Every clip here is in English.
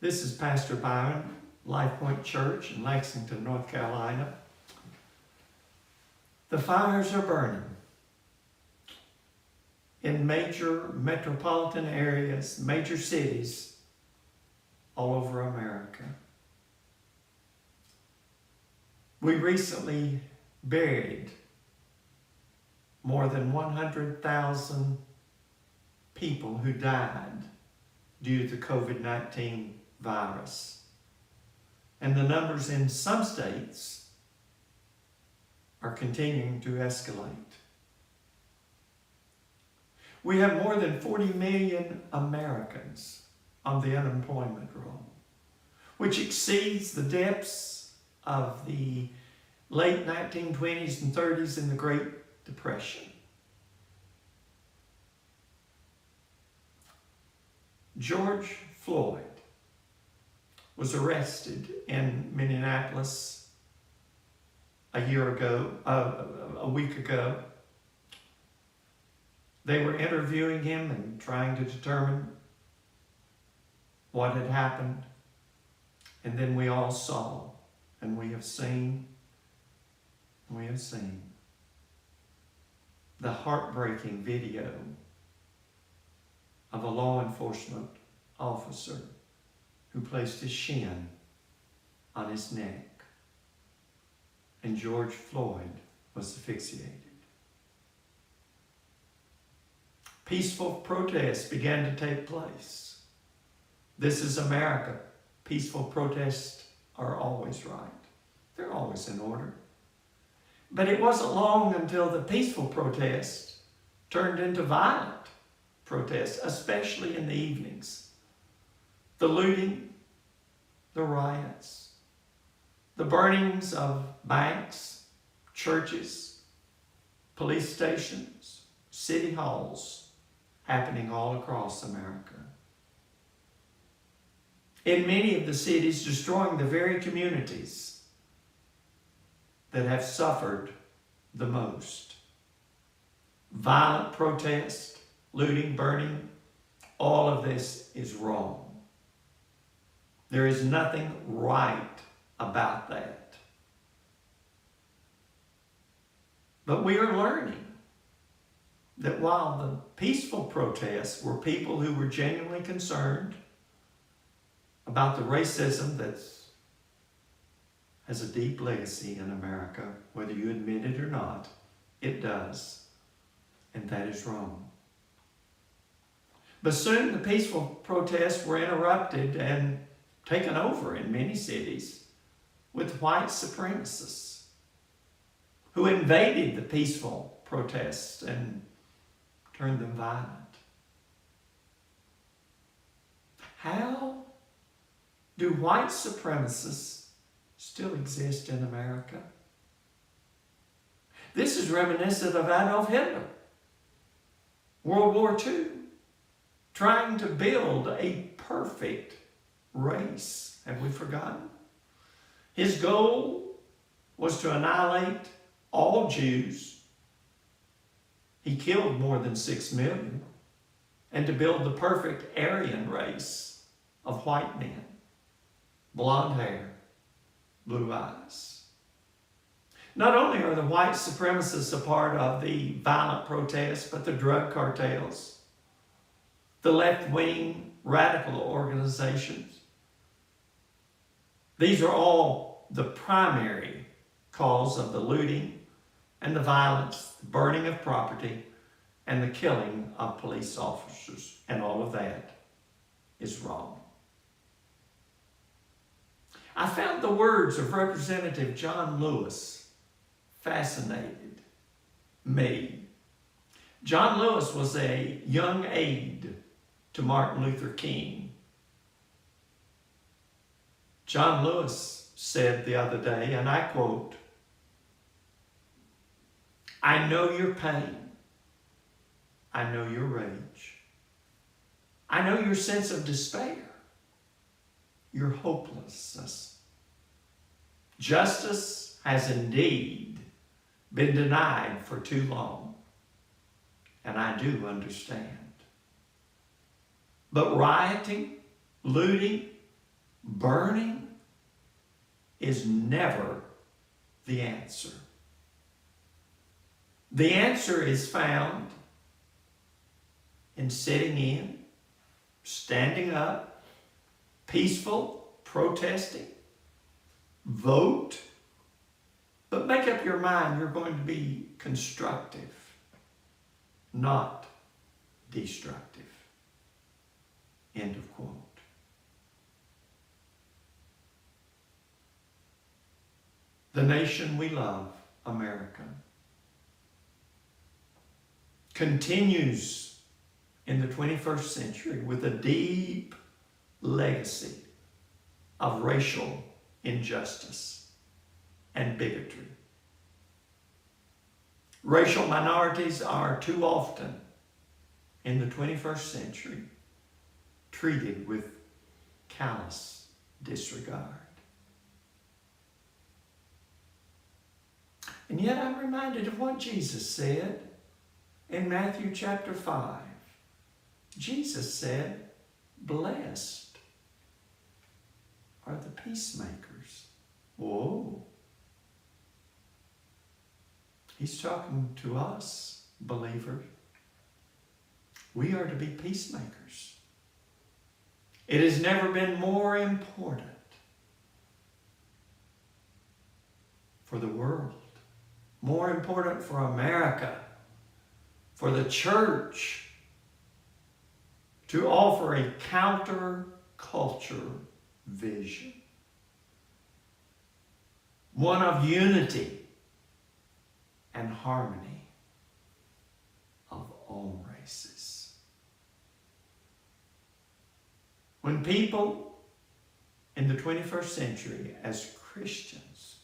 This is Pastor Byron, Life Point Church in Lexington, North Carolina. The fires are burning in major metropolitan areas, major cities all over America. We recently buried more than 100,000 people who died due to the COVID-19 virus. And the numbers in some states are continuing to escalate. We have more than 40 million Americans on the unemployment roll, which exceeds the depths of the late 1920s and 30s in the Great Depression. George Floyd was arrested in Minneapolis a week ago. They were interviewing him and trying to determine what had happened. And then we all saw, and we have seen the heartbreaking video of a law enforcement officer who placed his shin on his neck, and George Floyd was asphyxiated. Peaceful protests began to take place. This is America. Peaceful protests are always right. They're always in order. But it wasn't long until the peaceful protests turned into violent protests, especially in the evenings. The looting, the riots, the burnings of banks, churches, police stations, city halls, happening all across America. In many of the cities, destroying the very communities that have suffered the most. Violent protest, looting, burning, all of this is wrong. There is nothing right about that. But we are learning that while the peaceful protests were people who were genuinely concerned about the racism that has a deep legacy in America, whether you admit it or not, it does. And that is wrong. But soon the peaceful protests were interrupted and taken over in many cities with white supremacists who invaded the peaceful protests and turned them violent. How do white supremacists still exist in America? This is reminiscent of Adolf Hitler, World War II, trying to build a perfect race. Have we forgotten? His goal was to annihilate all Jews. He killed more than 6 million. And to build the perfect Aryan race of white men. Blonde hair, blue eyes. Not only are the white supremacists a part of the violent protests, but the drug cartels, the left-wing radical organizations. These are all the primary cause of the looting and the violence, the burning of property, and the killing of police officers. And all of that is wrong. I found the words of Representative John Lewis fascinated me. John Lewis was a young aide to Martin Luther King. John Lewis said the other day, and I quote, "I know your pain. I know your rage. I know your sense of despair, your hopelessness. Justice has indeed been denied for too long, and I do understand. But rioting, looting, Burning is never the answer. The answer is found in sitting in, standing up, peaceful, protesting, vote, but make up your mind you're going to be constructive, not destructive. End of quote. The nation we love, America, continues in the 21st century with a deep legacy of racial injustice and bigotry. Racial minorities are too often in the 21st century treated with callous disregard. And yet I'm reminded of what Jesus said in Matthew chapter 5. Jesus said, "Blessed are the peacemakers." Whoa. He's talking to us, believers. We are to be peacemakers. It has never been more important for the world, more important for America, for the church, to offer a counterculture vision. One of unity and harmony of all races. When people in the 21st century, as Christians,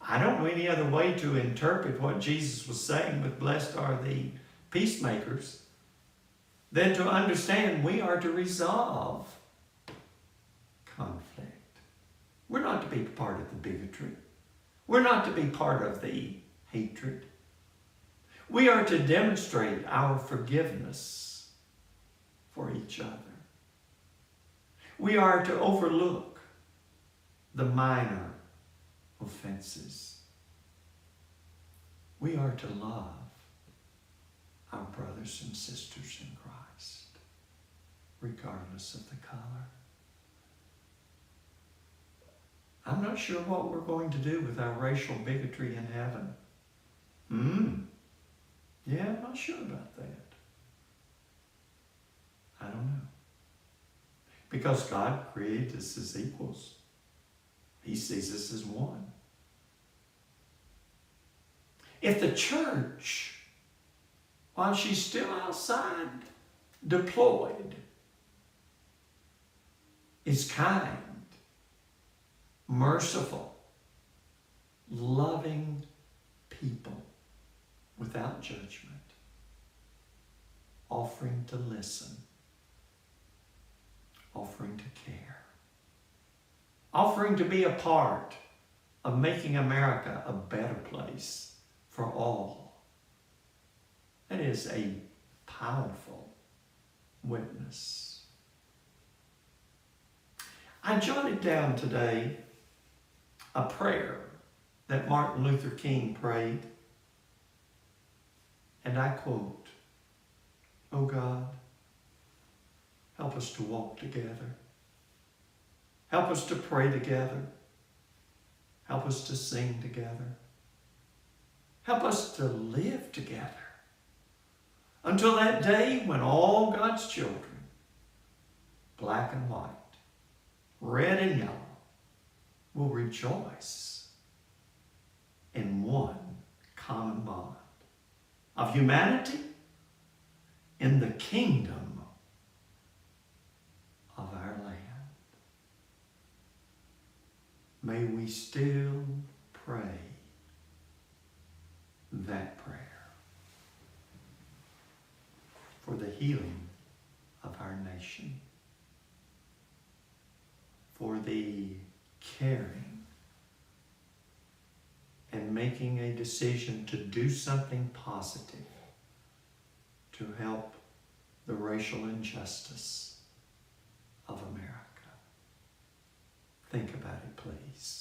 I don't know any other way to interpret what Jesus was saying with blessed are the peacemakers than to understand we are to resolve conflict. We're not to be part of the bigotry. We're not to be part of the hatred. We are to demonstrate our forgiveness for each other. We are to overlook the minor offenses. We are to love our brothers and sisters in Christ, regardless of the color. I'm not sure what we're going to do with our racial bigotry in heaven. Yeah, I'm not sure about that. I don't know. Because God created us as equals. He sees us as one. If the church, while she's still outside, deployed, is kind, merciful, loving people without judgment, offering to listen, offering to care, offering to be a part of making America a better place for all. That is a powerful witness. I jotted down today a prayer that Martin Luther King prayed, and I quote, "Oh God, help us to walk together. Help us to pray together. Help us to sing together. Help us to live together until that day when all God's children, black and white, red and yellow, will rejoice in one common bond of humanity in the kingdom of our land." May we still pray that prayer for the healing of our nation, for the caring and making a decision to do something positive to help the racial injustice of Think about it, please.